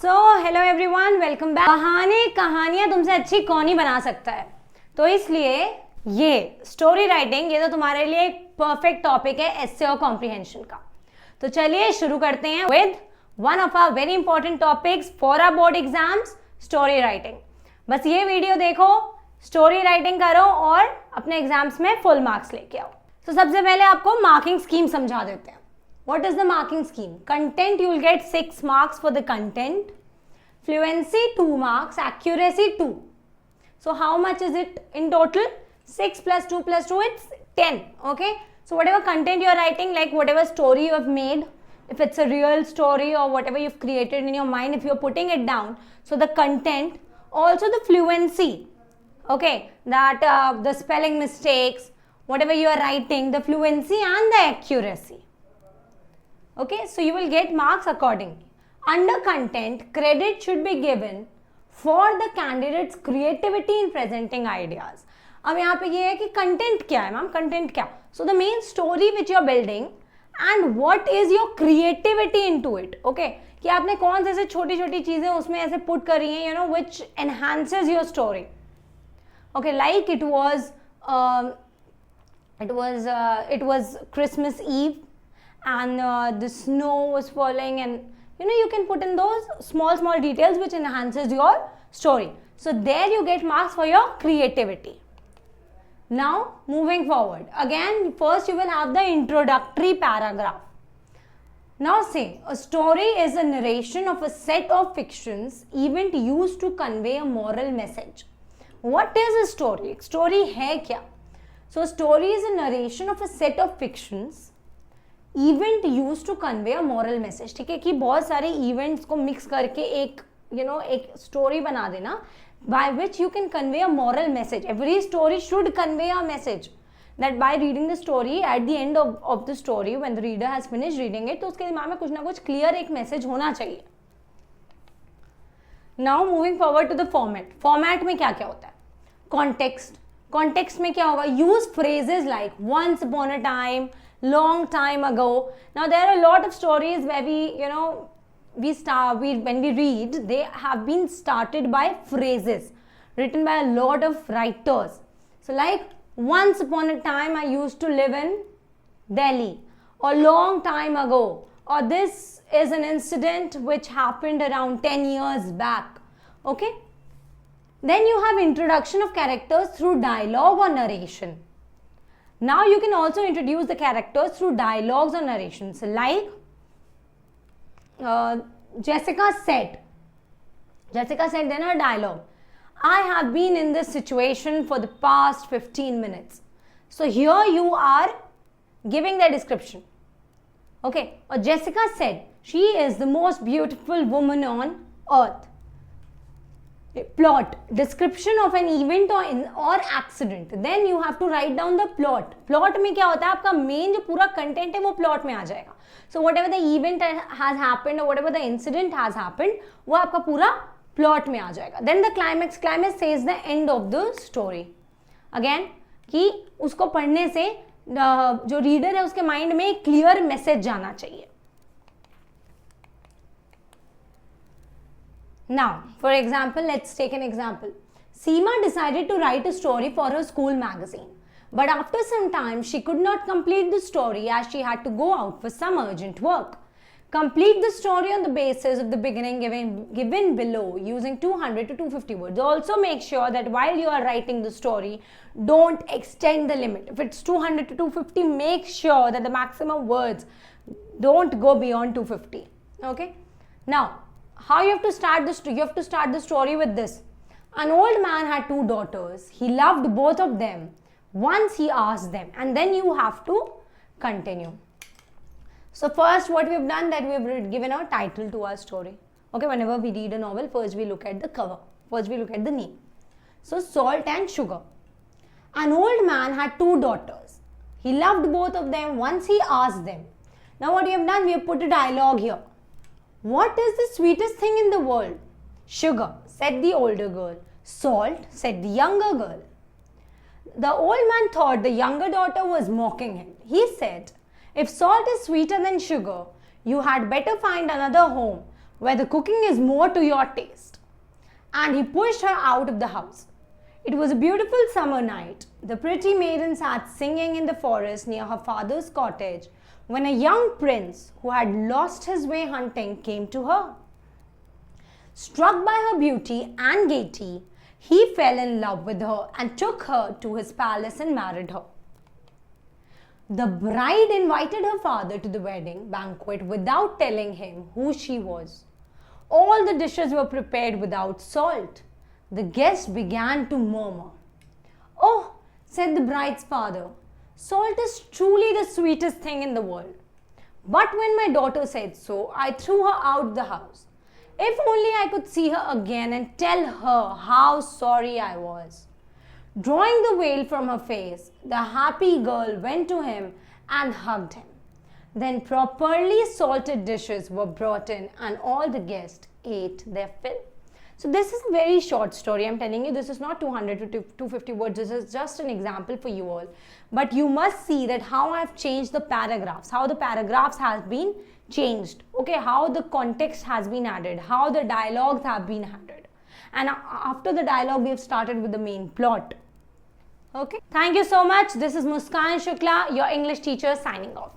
So hello everyone, welcome back. बहाने कहानियां तुमसे अच्छी कौन ही बना सकता है, तो इसलिए ये स्टोरी राइटिंग ये तो तुम्हारे लिए एक परफेक्ट टॉपिक है एस्से और कॉम्प्रिहेंशन का। तो चलिए शुरू करते हैं with one of our very important topics for our board exams, story writing. बस ये वीडियो देखो, स्टोरी राइटिंग करो और अपने एग्जाम्स में फुल मार्क्स लेके आओ। तो सबसे पहले आपको मार्किंग स्कीम समझा देते हैं। What is the marking scheme? Content, you will get 6 marks for the content. Fluency 2 marks, accuracy 2. So how much is it in total? 6 plus 2 plus 2, it's 10. Okay. So whatever content you are writing, like whatever story you have made, if it's a real story or whatever you've created in your mind, if you're putting it down, so the content, also the fluency, okay, that the spelling mistakes, whatever you are writing, the fluency and the accuracy. Okay, so you will get marks accordingly. Under content, credit should be given for the candidate's creativity in presenting ideas. अब यहाँ पे ये है कि content क्या है ma'am, content क्या? So the main story which you are building and what is your creativity into it. Okay, कि आपने कौन से ऐसे छोटी छोटी चीजें उसमें ऐसे put करी हैं, you know, which enhances your story. Okay, like it was Christmas Eve. And the snow was falling, and you can put in those small details which enhances your story. So there you get marks for your creativity. Now moving forward, again first you will have the introductory paragraph. Now say a story is a narration of a set of fictions event used to convey a moral message. What is a story? Story है क्या? So story is a narration of a set of fictions event use to convey a moral message. ठीक है, कि बहुत सारे events को mix करके एक एक स्टोरी बना देना by which you can convey a moral message. Every story should convey a message that by reading the story at the end of the story when the reader has finished reading it, तो उसके दिमाग में कुछ ना कुछ clear एक message होना चाहिए। Now moving forward to the format. Format में क्या क्या होता है? कॉन्टेक्स्ट। कॉन्टेक्स्ट में क्या होगा? Use phrases like once upon a time, long time ago. Now there are a lot of stories where when we read, they have been started by phrases written by a lot of writers. So like once upon a time I used to live in Delhi, or long time ago, or this is an incident which happened around 10 years back. Okay, then you have introduction of characters through dialogue or narration. Now you can also introduce the characters through dialogues or narrations, like Jessica said in her dialogue, I have been in this situation for the past 15 minutes. So here you are giving the description. Okay, or Jessica said she is the most beautiful woman on earth. Plot, description of an event or accident. Then you have to write down the plot. Plot में क्या होता है? आपका main जो पूरा content है वो plot में आ जाएगा. So whatever the event has happened or whatever the incident has happened, वो आपका पूरा प्लॉट में आ जाएगा. Then the climax says the end of the story. Again, कि उसको पढ़ने से जो रीडर है उसके माइंड में एक क्लियर मैसेज जाना चाहिए. Now, for example, let's take an example. Seema decided to write a story for her school magazine. But after some time, she could not complete the story as she had to go out for some urgent work. Complete the story on the basis of the beginning given below using 200 to 250 words. Also make sure that while you are writing the story, don't extend the limit. If it's 200 to 250, make sure that the maximum words don't go beyond 250. Okay? Now, how you have to start the story? You have to start the story with this. An old man had 2 daughters. He loved both of them. Once he asked them, and then you have to continue. So first what we have done, that we have given a title to our story. Okay, whenever we read a novel, first we look at the cover. First we look at the name. So salt and sugar. An old man had 2 daughters. He loved both of them. Once he asked them. Now what we have done, we have put a dialogue here. What is the sweetest thing in the world? Sugar, said the older girl. Salt, said the younger girl. The old man thought the younger daughter was mocking him. He said, if salt is sweeter than sugar, you had better find another home where the cooking is more to your taste. And he pushed her out of the house. It was a beautiful summer night. The pretty maiden sat singing in the forest near her father's cottage when a young prince who had lost his way hunting came to her. Struck by her beauty and gaiety, he fell in love with her and took her to his palace and married her. The bride invited her father to the wedding banquet without telling him who she was. All the dishes were prepared without salt. The guests began to murmur. "Oh," said the bride's father, "salt is truly the sweetest thing in the world. But when my daughter said so, I threw her out the house. If only I could see her again and tell her how sorry I was." Drawing the veil from her face, the happy girl went to him and hugged him. Then properly salted dishes were brought in and all the guests ate their fill. So this is a very short story. I'm telling you, this is not 200 to 250 words. This is just an example for you all. But you must see that how I've changed the paragraphs, how the paragraphs has been changed. Okay, how the context has been added, how the dialogues have been added. And after the dialogue, we have started with the main plot. Okay. Thank you so much. This is Muskan Shukla, your English teacher, signing off.